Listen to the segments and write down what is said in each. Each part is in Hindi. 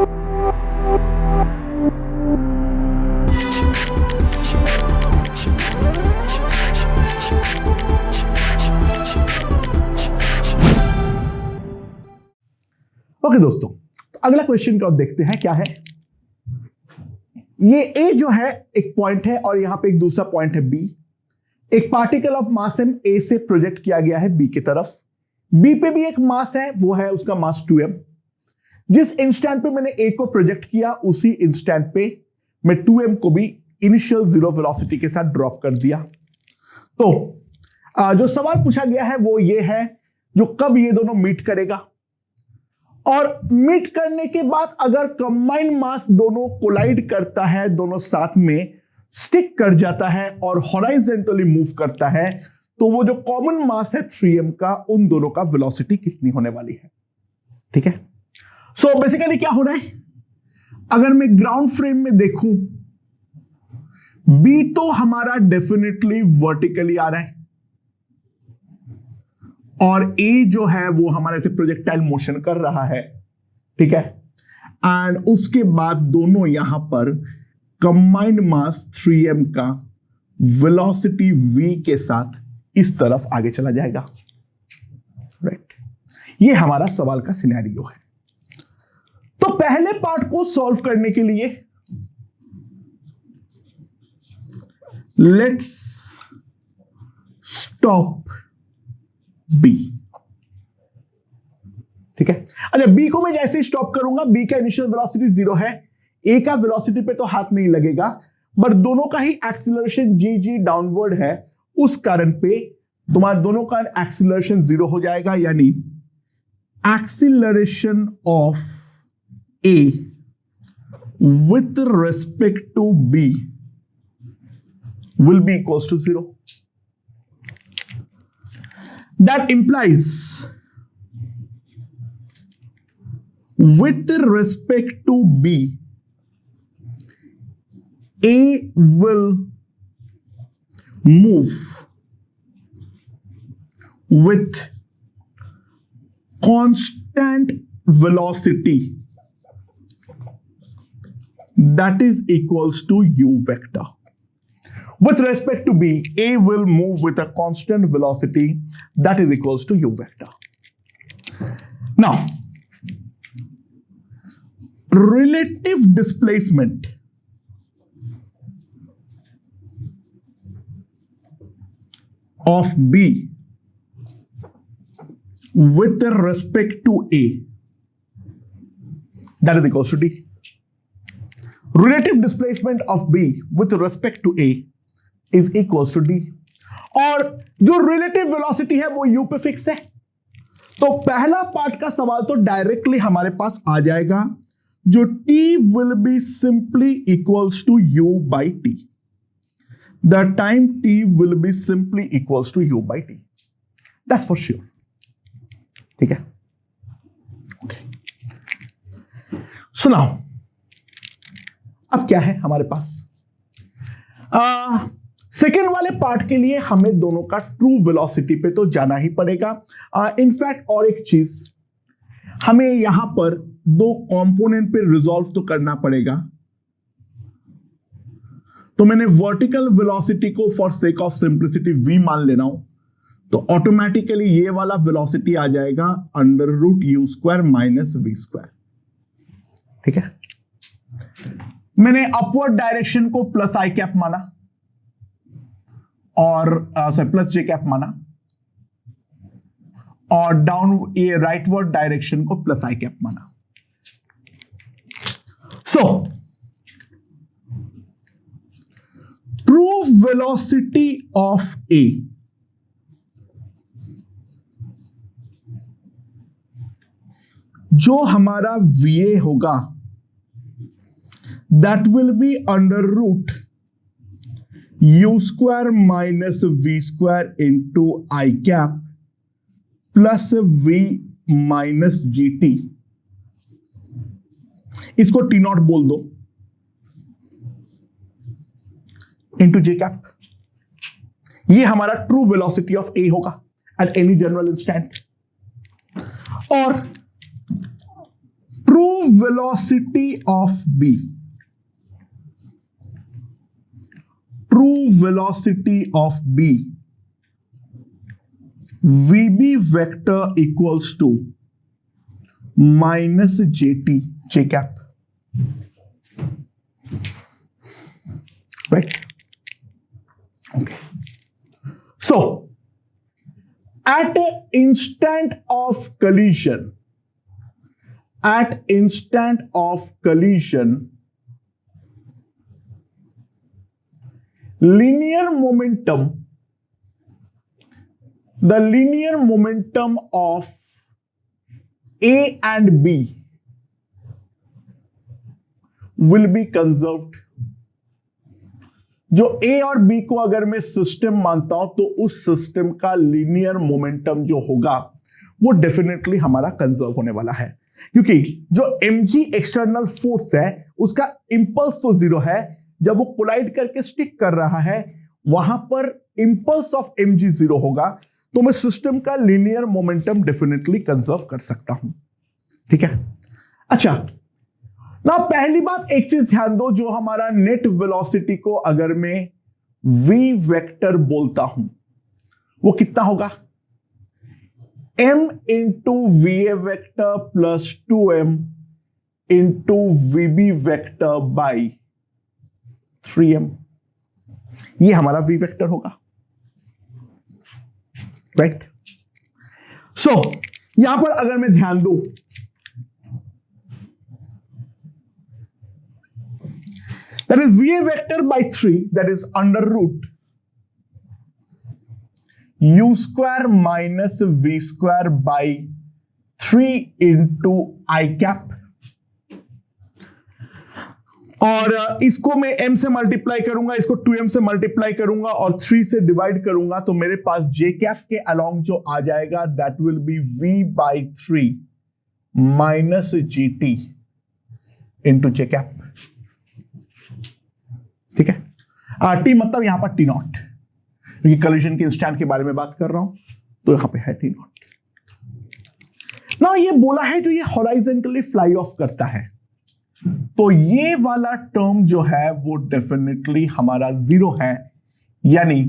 ओके दोस्तों, तो अगला क्वेश्चन को देखते हैं क्या है। ये ए जो है एक पॉइंट है और यहां पे एक दूसरा पॉइंट है बी। एक particle of mass M A से प्रोजेक्ट किया गया है बी की तरफ। बी पे भी एक मास है, वो है उसका मास 2m। जिस इंस्टेंट पे मैंने ए को प्रोजेक्ट किया उसी इंस्टेंट पे मैं 2m को भी इनिशियल जीरो वेलोसिटी के साथ ड्रॉप कर दिया। तो जो सवाल पूछा गया है वो ये है, जो कब ये दोनों मीट करेगा, और मीट करने के बाद अगर कंबाइंड मास दोनों कोलाइड करता है, दोनों साथ में स्टिक कर जाता है और हॉराइजॉन्टली मूव करता है, तो वो जो कॉमन मास है 3m का, उन दोनों का वेलोसिटी कितनी होने वाली है। ठीक है, सो बेसिकली क्या हो रहा है, अगर मैं ग्राउंड फ्रेम में देखूं, बी तो हमारा डेफिनेटली वर्टिकली आ रहा है और ए जो है वो हमारे से प्रोजेक्टाइल मोशन कर रहा है। ठीक है, एंड उसके बाद दोनों यहां पर कंबाइंड मास 3m का वेलोसिटी v के साथ इस तरफ आगे चला जाएगा। राइट, ये हमारा सवाल का सिनेरियो है। तो पहले पार्ट को सॉल्व करने के लिए लेट्स स्टॉप बी। ठीक है, अच्छा बी को मैं जैसे ही स्टॉप करूंगा, बी का इनिशियल वेलोसिटी 0 है, ए का वेलोसिटी पे तो हाथ नहीं लगेगा, बट दोनों का ही एक्सीलरेशन जी डाउनवर्ड है, उस कारण पे तुम्हारा दोनों का एक्सीलरेशन 0 हो जाएगा, यानी acceleration of A with respect to B will be equals to 0. That implies with respect to B, A will move with constant velocity that is equals to u vector. With respect to B, A will move with a constant velocity that is equals to u vector. Now, relative displacement of B with respect to A, that is equals to D. Relative displacement of B with respect to A is equals to D. और जो रिलेटिव वेलोसिटी है वो u पे फिक्स है। तो पहला पार्ट का सवाल तो डायरेक्टली हमारे पास आ जाएगा, जो t will be simply equals to u by t. The time t will be simply equals to u by t. That's for sure. ठीक है, okay. So now, अब क्या है हमारे पास, सेकेंड वाले पार्ट के लिए हमें दोनों का ट्रू वेलोसिटी पे तो जाना ही पड़ेगा। इनफैक्ट और एक चीज, हमें यहां पर दो कंपोनेंट पे रिजॉल्व तो करना पड़ेगा। तो मैंने वर्टिकल वेलोसिटी को for sake of simplicity v मान लेना हूं, तो ऑटोमेटिकली ये वाला वेलोसिटी आ जाएगा √u² माइनस v²। ठीक है, मैंने अपवर्ड डायरेक्शन को प्लस आई कैप माना और प्लस जे कैप माना, और डाउन ये राइटवर्ड डायरेक्शन को प्लस आई कैप माना। सो ट्रू वेलोसिटी ऑफ ए जो हमारा va होगा, that will be √ u² minus v² into I cap plus v minus gt। इसको T0 बोल दो इंटू जे कैप। ये हमारा ट्रू वेलोसिटी ऑफ ए होगा एट एनी जनरल इंस्टेंट। और true velocity of B, true velocity of B, VB vector equals to minus JT, J cap, right? Okay. So, at instant of collision, linear momentum, the linear momentum of A and B will be conserved. जो A और B को अगर मैं सिस्टम मानता हूं तो उस सिस्टम का लीनियर मोमेंटम जो होगा वो डेफिनेटली हमारा कंजर्व होने वाला है, क्योंकि जो mg एक्सटर्नल फोर्स है उसका इंपल्स तो जीरो है, जब वो कोलाइड करके स्टिक कर रहा है वहां पर इंपल्स ऑफ mg जीरो होगा, तो मैं सिस्टम का लीनियर मोमेंटम डेफिनेटली कंजर्व कर सकता हूं। ठीक है, अच्छा ना पहली बात एक चीज ध्यान दो, जो हमारा नेट वेलोसिटी को अगर मैं v वेक्टर बोलता हूं वो कितना होगा, m into V A vector plus 2m into VB vector by 3m, ये हमारा v वेक्टर होगा, राइट। सो यहां पर अगर मैं ध्यान दूं, that is VA vector by 3, that is under root u square minus v square by 3 into I cap, और इसको मैं m से मल्टीप्लाई करूंगा, इसको 2m से मल्टीप्लाई करूंगा और 3 से डिवाइड करूंगा, तो मेरे पास j कैप के अलोंग जो आ जाएगा that will B v by 3 minus gt into j cap. ठीक है, टी मतलब यहां पर टी नॉट, क्योंकि कोलिजन के इंस्टेंट के बारे में बात कर रहा हूं तो यहां पे है टी नॉट ना। ये बोला है जो ये हॉराइजेंटली फ्लाई ऑफ करता है, तो ये वाला टर्म जो है वो डेफिनेटली हमारा जीरो है, यानी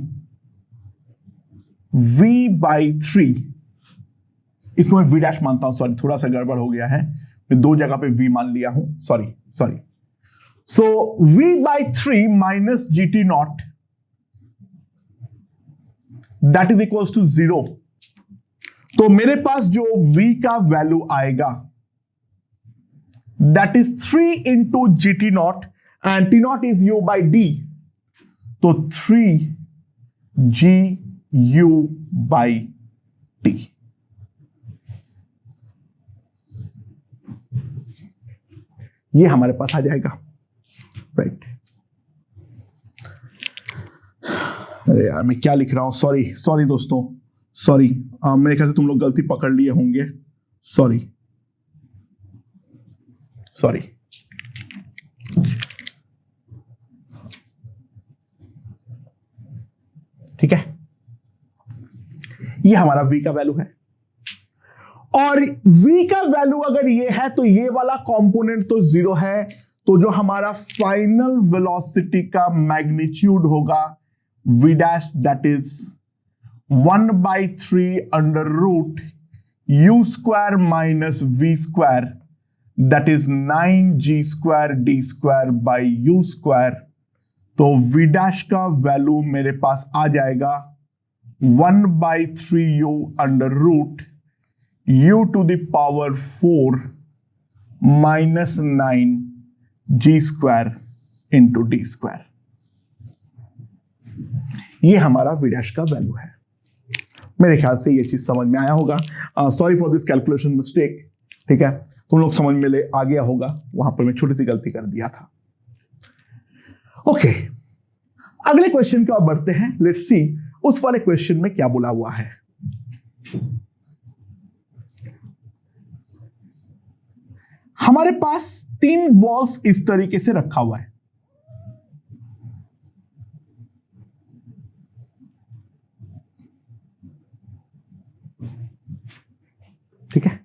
v by 3, इसको मैं v डैश मानता हूं, सॉरी थोड़ा सा गड़बड़ हो गया है, मैं दो जगह पे v मान लिया हूं, sorry. So v by 3 minus gt naught, that is equals to 0. तो मेरे पास जो v का वैल्यू आएगा that is 3 into gt naught and t naught is u by d, तो 3 g u by d। ये हमारे पास आ जाएगा, राइट। अरे यार मैं क्या लिख रहा हूं, सॉरी दोस्तों, सॉरी, मेरे ख्याल से तुम लोग गलती पकड़ लिए होंगे, सॉरी। ठीक है, ये हमारा v का वैल्यू है, और v का वैल्यू अगर ये है तो ये वाला कंपोनेंट तो जीरो है, तो जो हमारा फाइनल वेलोसिटी का मैग्नीट्यूड होगा v dash that is 1/3 under root u square minus v square, that is 9g square d square by u square. तो v डैश का वैल्यू मेरे पास आ जाएगा 1/3u under root u to the power 4 minus 9g square into d square. ये हमारा v डैश का वैल्यू है। मेरे ख्याल से ये चीज समझ में आया होगा, sorry for this calculation mistake. ठीक है, तुम लोग समझ में आ गया होगा, वहां पर मैं छोटी सी गलती कर दिया था। ओके, अगले क्वेश्चन की ओर बढ़ते हैं। लेट्स सी उस वाले क्वेश्चन में क्या बोला हुआ है। हमारे पास 3 बॉल्स इस तरीके से रखा हुआ है, ठीक है।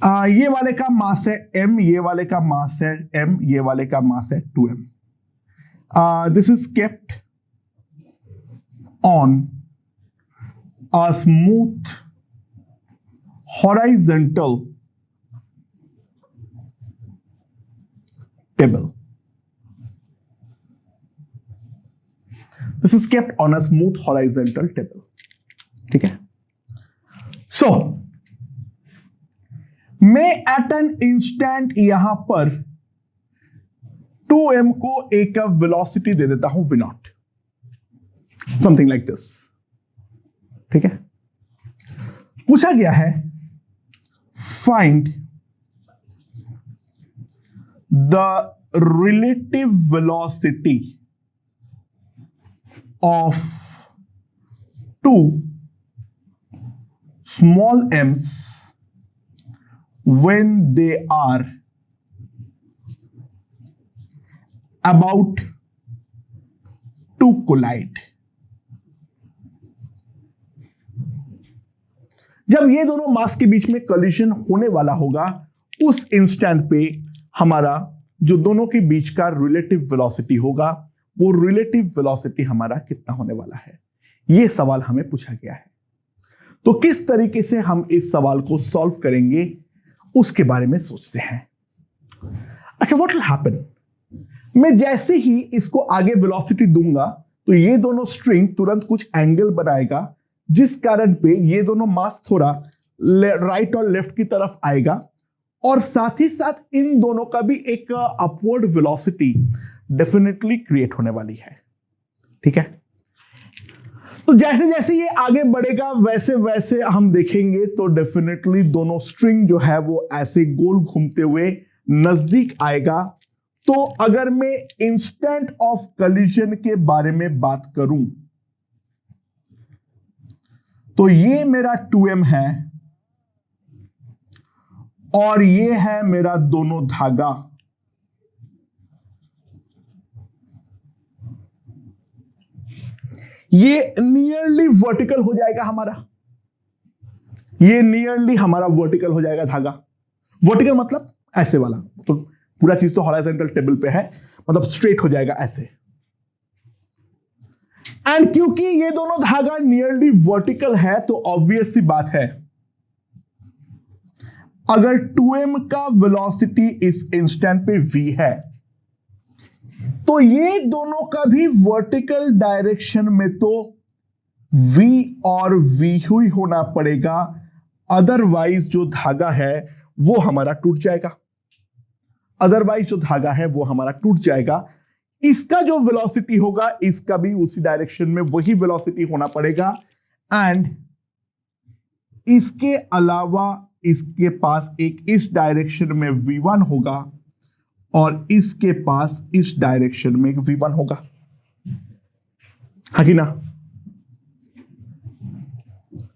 ये वाले का मास है m, ये वाले का मास है m, ये वाले का मास है 2m. This is kept on a smooth horizontal table. This is kept on a smooth horizontal table. ठीक है. So मैं एट एन इंस्टेंट यहां पर 2m को एक वेलोसिटी दे देता हूं v0, समथिंग लाइक दिस. ठीक है. पूछा गया है find the relative velocity of 2 small m's when they are about to collide. जब ये दोनों मास के बीच में कोलिजन होने वाला होगा, उस इंस्टेंट पे हमारा जो दोनों के बीच का रिलेटिव वेलोसिटी होगा, वो रिलेटिव वेलोसिटी हमारा कितना होने वाला है, ये सवाल हमें पूछा गया है. तो किस तरीके से हम इस सवाल को सॉल्व करेंगे उसके बारे में सोचते हैं. अच्छा, व्हाट विल हैपन, मैं जैसे ही इसको आगे वेलोसिटी दूंगा तो ये दोनों स्ट्रिंग तुरंत कुछ एंगल बनाएगा, जिस कारण पे ये दोनों मास थोड़ा राइट और लेफ्ट की तरफ आएगा, और साथ ही साथ इन दोनों का भी एक अपवर्ड वेलोसिटी डेफिनेटली क्रिएट होने वाली है. ठीक है. तो जैसे जैसे ये आगे बढ़ेगा वैसे वैसे हम देखेंगे तो डेफिनेटली दोनों स्ट्रिंग जो है वो ऐसे गोल घूमते हुए नजदीक आएगा. तो अगर मैं इंस्टेंट ऑफ कोलिजन के बारे में बात करूं तो ये मेरा 2m है और ये है मेरा दोनों धागा. ये नियरली वर्टिकल हो जाएगा हमारा, ये नियरली हमारा वर्टिकल हो जाएगा धागा. वर्टिकल मतलब ऐसे वाला, तो पूरा चीज तो हॉरिजॉन्टल टेबल पे है, मतलब स्ट्रेट हो जाएगा ऐसे. एंड क्योंकि ये दोनों धागा नियरली वर्टिकल है तो ऑब्वियस सी बात है, अगर 2m का वेलोसिटी इस इंस्टेंट पे v है तो ये दोनों का भी वर्टिकल डायरेक्शन में तो v और v ही होना पड़ेगा, अदरवाइज जो धागा है वो हमारा टूट जाएगा. अदरवाइज जो धागा है वो हमारा टूट जाएगा. इसका जो वेलोसिटी होगा इसका भी उसी डायरेक्शन में वही वेलोसिटी होना पड़ेगा. एंड इसके अलावा इसके पास एक इस डायरेक्शन में v1 होगा और इसके पास इस डायरेक्शन में v1 होगा. हाँ कि ना,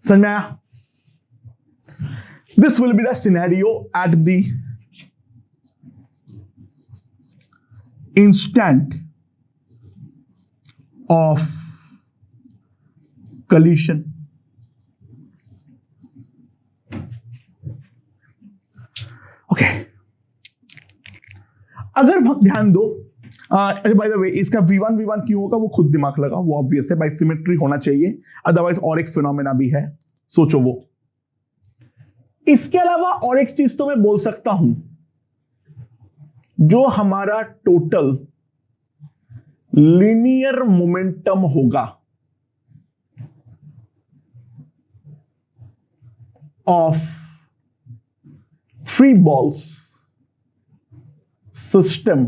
समझ में आया? This will be the scenario at the instant of collision. Okay, अगर ध्यान दो, बाय द वे इसका v1 क्यों होगा वो खुद दिमाग लगा, वो ऑब्वियस है, बाय सिमेट्री होना चाहिए, अदरवाइज और एक फिनोमेना भी है, सोचो वो. इसके अलावा और एक चीज तो मैं बोल सकता हूं, जो हमारा टोटल लीनियर मोमेंटम होगा of 3 balls system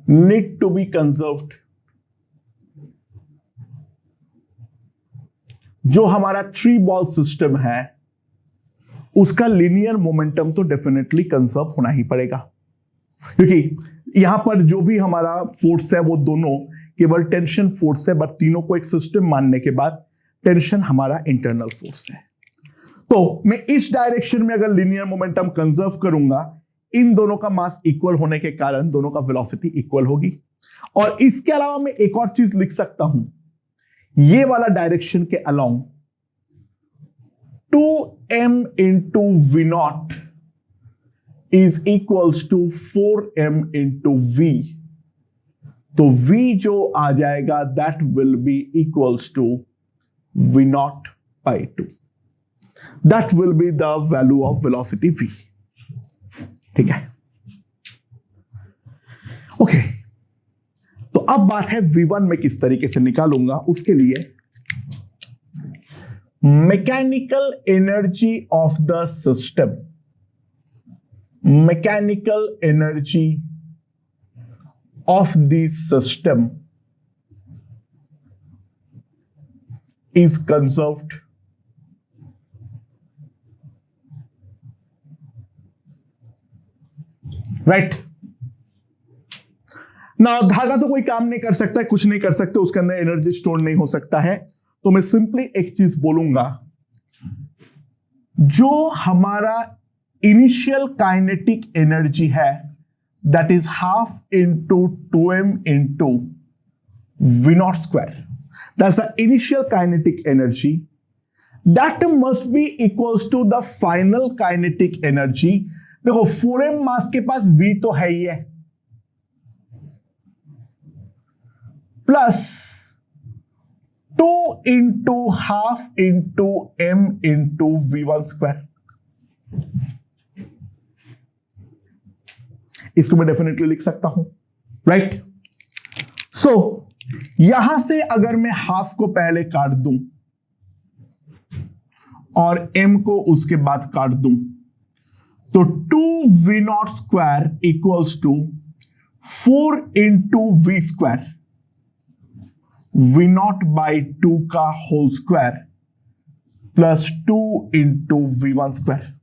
need to be conserved. जो हमारा 3 ball सिस्टम है उसका लीनियर मोमेंटम तो डेफिनेटली कंजर्व होना ही पड़ेगा, क्योंकि यहां पर जो भी हमारा फोर्स है वो दोनों केवल टेंशन फोर्स है, बट तीनों को एक सिस्टम मानने के बाद टेंशन हमारा इंटरनल फोर्स है. तो मैं इस डायरेक्शन में अगर लीनियर मोमेंटम कंजर्व करूंगा, इन दोनों का मास इक्वल होने के कारण दोनों का वेलोसिटी इक्वल होगी. और इसके अलावा मैं एक और चीज लिख सकता हूं, ये वाला डायरेक्शन के along 2m into v naught is equals to 4m into v, तो v जो आ जाएगा that will be equals to v naught by 2. That will be the value of velocity v. ठीक है, ओके। तो अब बात है v1 में किस तरीके से निकालूंगा। उसके लिए mechanical energy of the system, mechanical energy of the system is conserved right. ना धागा तो कोई काम नहीं कर सकता है, कुछ नहीं कर सकते, उसके अंदर एनर्जी स्टोर नहीं हो सकता है। तो मैं सिंपली एक चीज बोलूंगा, जो हमारा इनिशियल काइनेटिक एनर्जी है that is half into 2m into v not square, that's the initial kinetic energy, that must be equals to the final kinetic energy. देखो 4m मास के पास v तो है ही है, plus 2 into half into m into v1 square. इसको मैं डेफिनेटली लिख सकता हूं, राइट। सो यहां से अगर मैं हाफ को पहले काट दूं और m को उसके बाद काट दूं, तो 2v not square equals to 4 into v square, v not by 2 का whole square plus 2 into v1 square.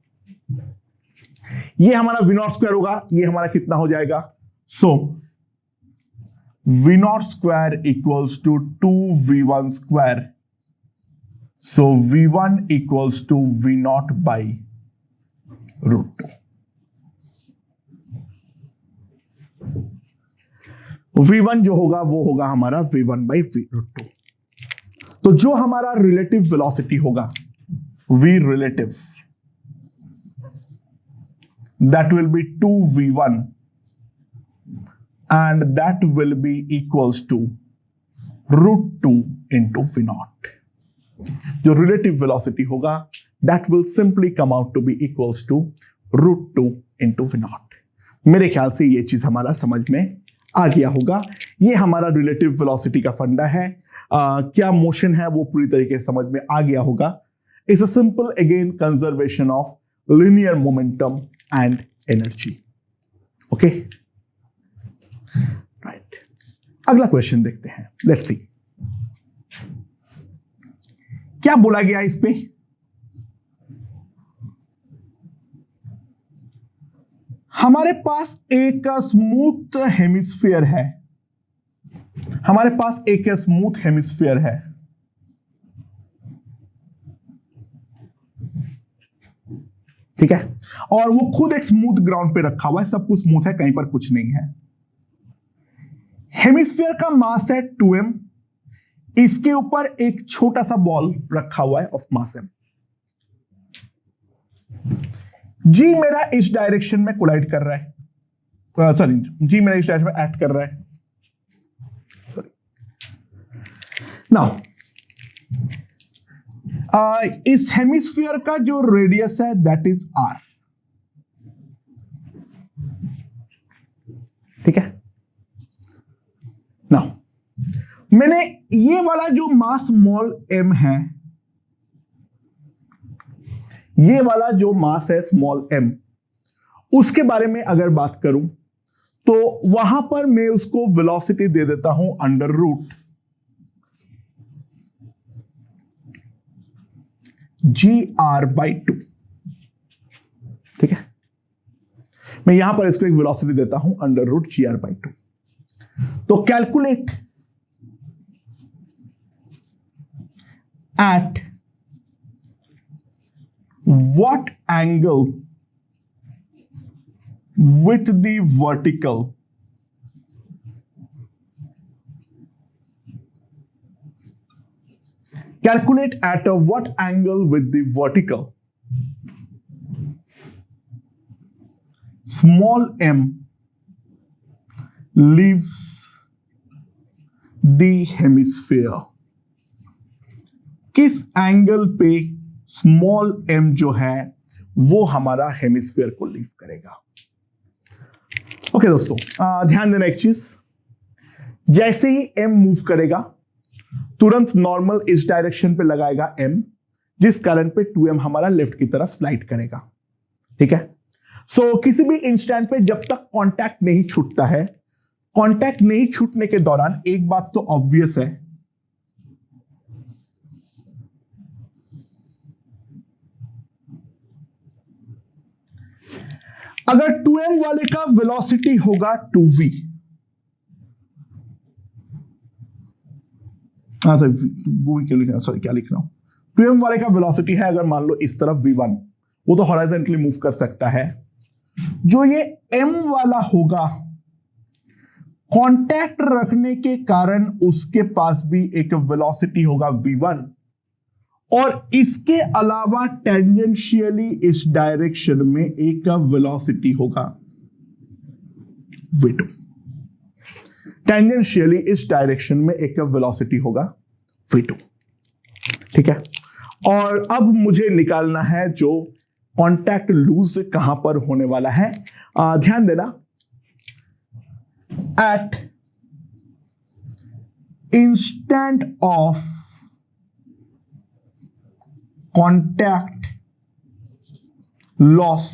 ये हमारा v नॉट स्क्वायर होगा, ये हमारा कितना हो जाएगा। So v not square equals to 2v1 square, so v1 equals to v not by √2। v1 जो होगा वो होगा हमारा v1 बाई √2। तो जो हमारा रिलेटिव वेलोसिटी होगा v relative, that will be 2v1 and that will be equals to √2 into v naught। जो रिलेटिव वेलोसिटी होगा that will simply come out to be equals to √2 into v naught। मेरे ख्याल से ये चीज हमारा समझ में आ गया होगा। ये हमारा रिलेटिव वेलोसिटी का फंडा है। क्या मोशन है वो पूरी तरीके से समझ में आ गया होगा। It's a simple again conservation of linear momentum and energy. Okay, right. अगला क्वेश्चन देखते हैं, लेट्स सी क्या बोला गया इस पे। हमारे पास एक स्मूथ हेमिस्फीयर है, हमारे पास एक स्मूथ हेमिस्फीयर है, ठीक है, और वो खुद एक स्मूथ ग्राउंड पे रखा हुआ है, सब कुछ स्मूथ है, कहीं पर कुछ नहीं है। हेमिस्फीयर का मास है 2m, इसके ऊपर एक छोटा सा बॉल रखा हुआ है ऑफ मास m। जी मेरा इस डायरेक्शन में कोलाइड कर रहा है, सॉरी जी मेरा इस डायरेक्शन में एक्ट कर रहा है, सॉरी। नाउ इस हेमिस्फीयर का जो रेडियस है दैट इज r, ठीक है। नाउ मैंने ये वाला जो मास स्मॉल m है, ये वाला जो मास है स्मॉल m, उसके बारे में अगर बात करूं तो वहां पर मैं उसको वेलोसिटी दे देता हूं अंडर रूट gr/2, ठीक है। मैं यहां पर इसको एक वेलोसिटी देता हूं अंडर रूट gr/2। तो calculate at what angle with the vertical Calculate at what angle with the vertical. Small m leaves the hemisphere. किस एंगल पे स्मॉल m जो है वो हमारा हेमिस्फीयर को लीव करेगा? ओके दोस्तों, ध्यान देना एक चीज, जैसे ही m मूव करेगा तुरंत नॉर्मल इस डायरेक्शन पे लगाएगा m, जिस कारण पे 2m हमारा लेफ्ट की तरफ स्लाइड करेगा। ठीक है, सो किसी भी इंस्टेंट पे जब तक कांटेक्ट नहीं छूटता है, कांटेक्ट नहीं छूटने के दौरान एक बात तो ऑब्वियस है, अगर 2m वाले का वेलोसिटी होगा 2v, वो क्यों लिख रहा हूं, सॉरी क्या लिख रहा हूं, 2m वाले का वेलोसिटी है अगर मान लो इस तरफ v1, वो तो हॉरिजॉन्टली मूव कर सकता है। जो ये m वाला होगा, कांटेक्ट रखने के कारण उसके पास भी एक वेलोसिटी होगा v1, और इसके अलावा टेंजेंशियली इस डायरेक्शन में एक वेलोसिटी होगा v2। टेंजेंशियली इस डायरेक्शन में एक वेलोसिटी होगा v2। ठीक है, और अब मुझे निकालना है जो कांटेक्ट लूज कहां पर होने वाला है। ध्यान देना, at instant of contact loss,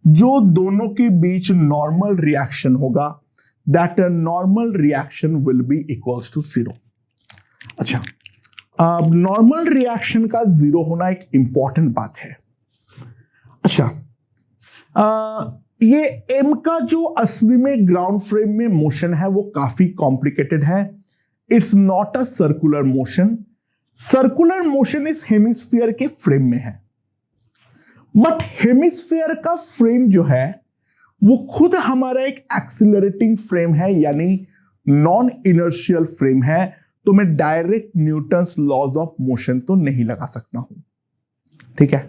जो दोनों के बीच नॉर्मल रिएक्शन होगा, that normal reaction will be equals to 0। अच्छा, अब नॉर्मल रिएक्शन का 0 होना एक इंपॉर्टेंट बात है। अच्छा, ये m का जो असली में ग्राउंड फ्रेम में मोशन है वो काफी कॉम्प्लिकेटेड है। It's not a circular motion. Circular motion इस हेमिस्फीयर के फ्रेम में है, बट हेमिस्फीयर का फ्रेम जो है वो खुद हमारा एक एक्सिलरेटिंग फ्रेम है, यानी नॉन इनर्शियल फ्रेम है, तो मैं direct Newton's laws of motion तो नहीं लगा सकता हूं। ठीक है,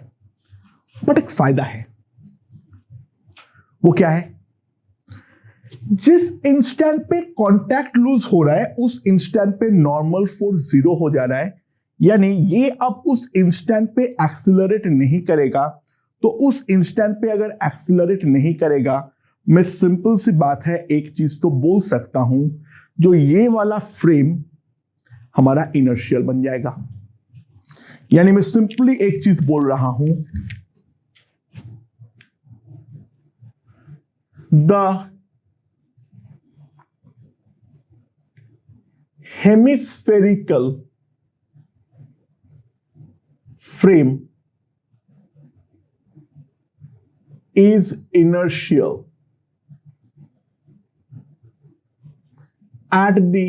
बट एक फायदा है, वो क्या है? जिस इंस्टेंट पे कांटेक्ट लूज हो रहा है उस इंस्टेंट पे नॉर्मल फोर्स 0 हो जा रहा है, यानी ये अब उस इंस्टेंट पे एक्सिलरेट नहीं करेगा। तो उस इंस्टेंट पे अगर एक्सिलरेट नहीं करेगा, मैं सिंपल सी बात है एक चीज तो बोल सकता हूं, जो ये वाला फ्रेम हमारा इनर्शियल बन जाएगा। यानी मैं सिंपली एक चीज बोल रहा हूं, the hemispherical frame is inertial at the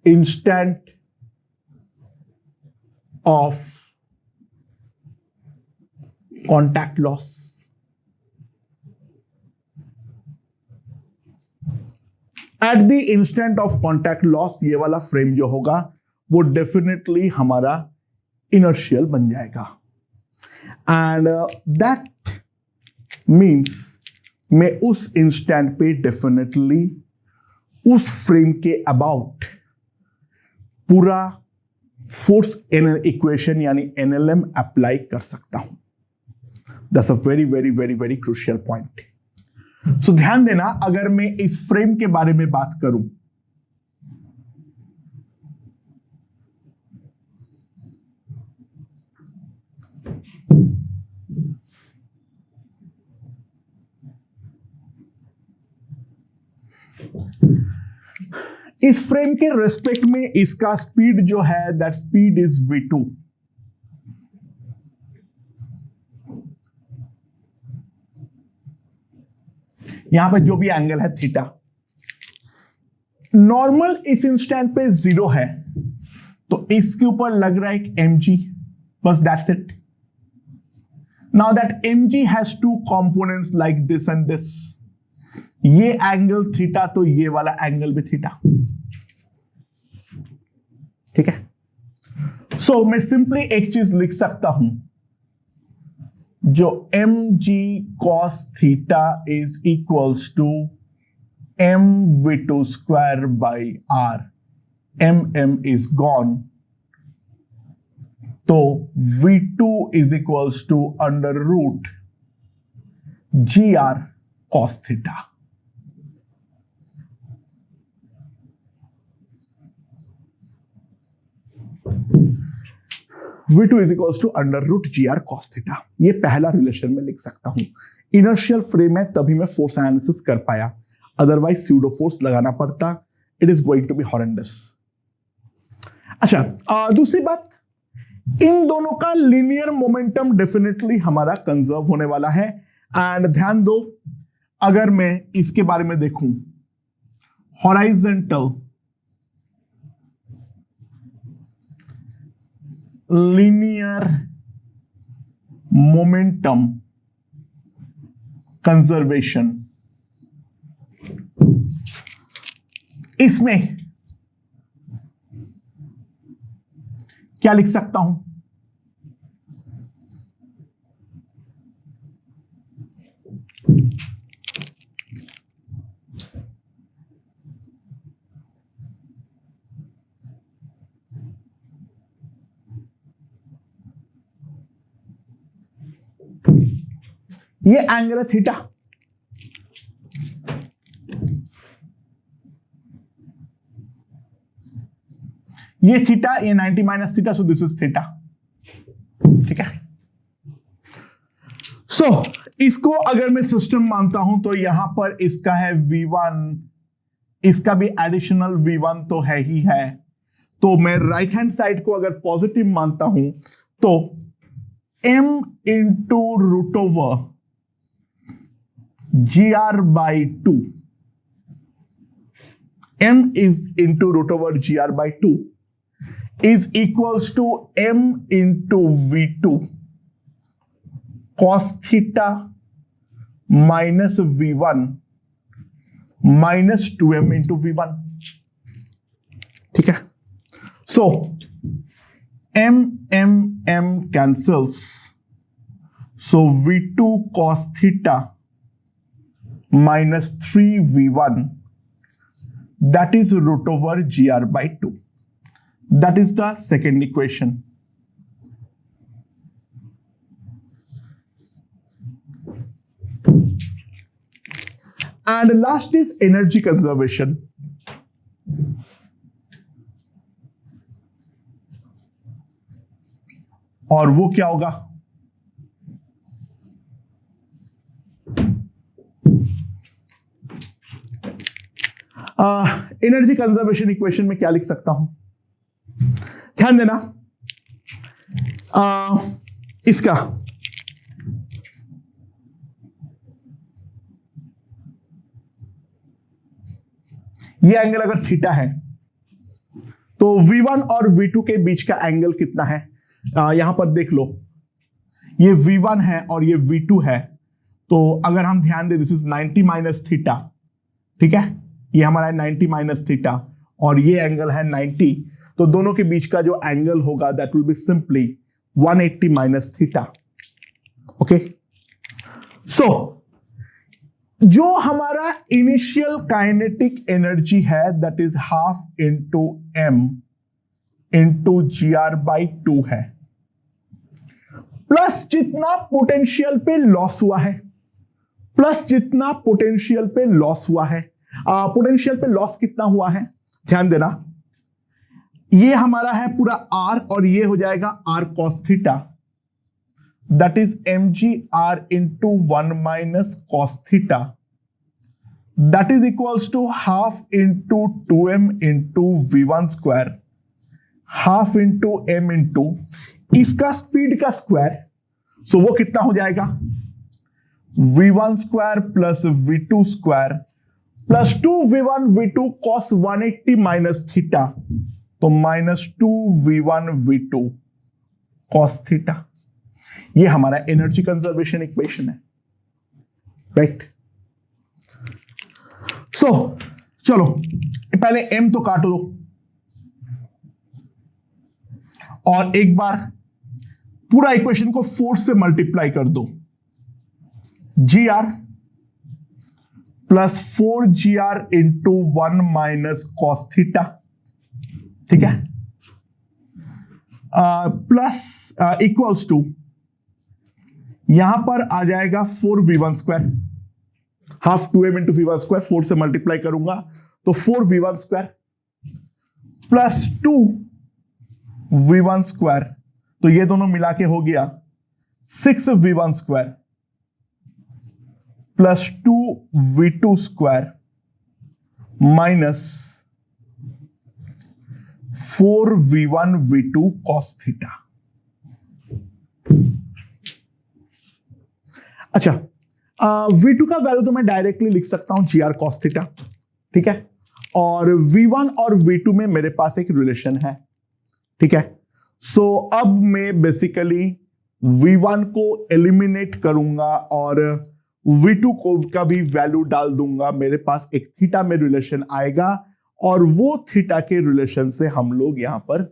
instant of contact loss। At the instant of contact loss ये वाला फ्रेम जो होगा वो डेफिनेटली हमारा इनर्शियल बन जाएगा, एंड दैट मीन्स मैं उस इंस्टेंट पे डेफिनेटली उस फ्रेम के अबाउट पूरा फोर्स इक्वेशन यानी एनएलएम अप्लाई कर सकता हूं। That's a very very very very crucial point. So ध्यान देना, अगर मैं इस फ्रेम के बारे में बात करूं, इस फ्रेम के रेस्पेक्ट में इसका स्पीड जो है दैट स्पीड इज v2। यहां पे जो भी एंगल है थीटा, नॉर्मल इस इंस्टेंट पे 0 है, तो इसके ऊपर लग रहा है एक mg, बस that's it. Now that mg has two components like this and this. ये एंगल थीटा, तो ये वाला एंगल भी थीटा। ठीक है। सो मैं सिंपली एक चीज लिख सकता हूं, जो M G cos theta is equals to M V two square by R, M is gone, तो V2 is equals to under root G R cos theta. V2 is equals to under root G R cos theta. ये पहला रिलेशन में लिख सकता हूं। इनर्शियल फ्रेम है तभी मैं फोर्स एनालिसिस कर पाया, अदरवाइज स्यूडो फोर्स लगाना पड़ता। It is going to be horrendous. अच्छा, दूसरी बात, इन दोनों का लीनियर मोमेंटम डेफिनेटली हमारा कंजर्व होने वाला है। एंड ध्यान दो, अगर मैं इसके बारे में देखूं, हॉराइजेंटल लीनियर मोमेंटम कंजर्वेशन, इसमें क्या लिख सकता हूं? ये एंगल है थीटा, ये थीटा, ये 90 minus theta, so this is theta. ठीक है। सो इसको अगर मैं सिस्टम मानता हूं तो यहां पर इसका है V1, इसका भी एडिशनल V1 तो है ही है, तो मैं राइट हैंड साइड को अगर पॉजिटिव मानता हूं तो m into root over G are by two, m is into root over gr by 2 is equals to m into v2 cos theta minus v1 minus 2m into v1। ठीक है। सो m cancels, so v2 cos theta minus 3v1, that is root over gr by 2. That is the second equation. And last is energy conservation. और वो क्या होगा? एनर्जी कंजर्वेशन इक्वेशन में क्या लिख सकता हूं? ध्यान देना, इसका ये एंगल अगर थीटा है तो V1 और V2 के बीच का एंगल कितना है? यहां पर देख लो, ये V1 है और ये V2 है, तो अगर हम ध्यान दें दिस इज 90 माइनस थीटा। ठीक है, ये हमारा है 90 माइनस थीटा और ये एंगल है 90, तो दोनों के बीच का जो एंगल होगा that will be simply 180 minus theta. Okay, so जो हमारा इनिशियल काइनेटिक एनर्जी है that is half into m into g are by 2 है, प्लस जितना पोटेंशियल पे लॉस हुआ है, प्लस जितना पोटेंशियल पे लॉस हुआ है। पोटेंशियल पे लॉस कितना हुआ है ध्यान देना, ये हमारा है पूरा r और ये हो जाएगा r cos theta, that is mgr into 1 minus cos theta, that is equals to half into 2m into v1 square, half into m into इसका स्पीड का स्क्वायर, सो वो कितना हो जाएगा v1 square plus v2 square plus 2v1 v2 cos 180 minus theta, तो minus 2v1 v2 cos theta. ये हमारा एनर्जी कंजर्वेशन इक्वेशन है, राइट। सो चलो पहले m तो काट दो, और एक बार पूरा इक्वेशन को 4 से मल्टीप्लाई कर दो, GR plus 4GR into 1 minus cos theta, ठीक है, प्लस इक्वल्स टू यहां पर आ जाएगा 4v1 square, half 2m into v1 square, 4 से मल्टीप्लाई करूंगा तो 4v1 square plus 2v1 square, तो ये दोनों मिला के हो गया 6v1 square plus 2v2 square minus 4v1 v2 cos theta. अच्छा, v2 का वैल्यू तो मैं डायरेक्टली लिख सकता हूं GR cos थीटा, ठीक है, और v1 और v2 में मेरे पास एक रिलेशन है, ठीक है। सो अब मैं बेसिकली v1 को एलिमिनेट करूंगा और v2 को का भी वैल्यू डाल दूंगा, मेरे पास एक थीटा में रिलेशन आएगा और वो थीटा के रिलेशन से हम लोग यहां पर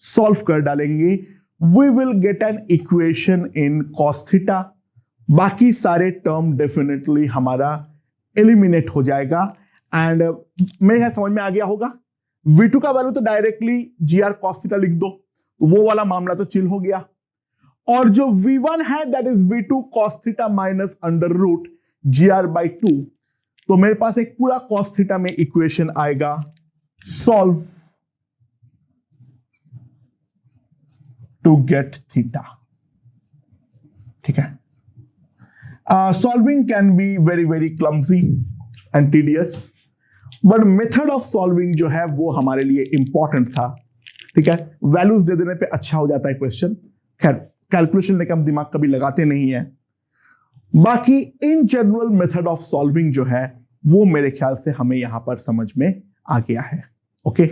सॉल्व कर डालेंगे। We will get an equation in cos theta, बाकी सारे टर्म डेफिनेटली हमारा एलिमिनेट हो जाएगा। एंड मेरे यहां समझ में आ गया होगा, v2 का वैल्यू तो डायरेक्टली GR cos थीटा लिख दो, वो वाला मामला तो चिल हो गया। और जो v1 है that is v2 cos theta minus under root GR by 2, तो मेरे पास एक पूरा cos थीटा में इक्वेशन आएगा, सॉल्व टू गेट थीटा, ठीक है। Solving can be very very clumsy and tedious, but method of solving जो है वो हमारे लिए इंपॉर्टेंट था, ठीक है। वैल्यूज दे देने पे अच्छा हो जाता है क्वेश्चन, खैर कैलकुलेशन लेकर हम दिमाग कभी लगाते नहीं है। बाकी in general method of solving जो है वो मेरे ख्याल से हमें यहां पर समझ में आ गया है, ओके।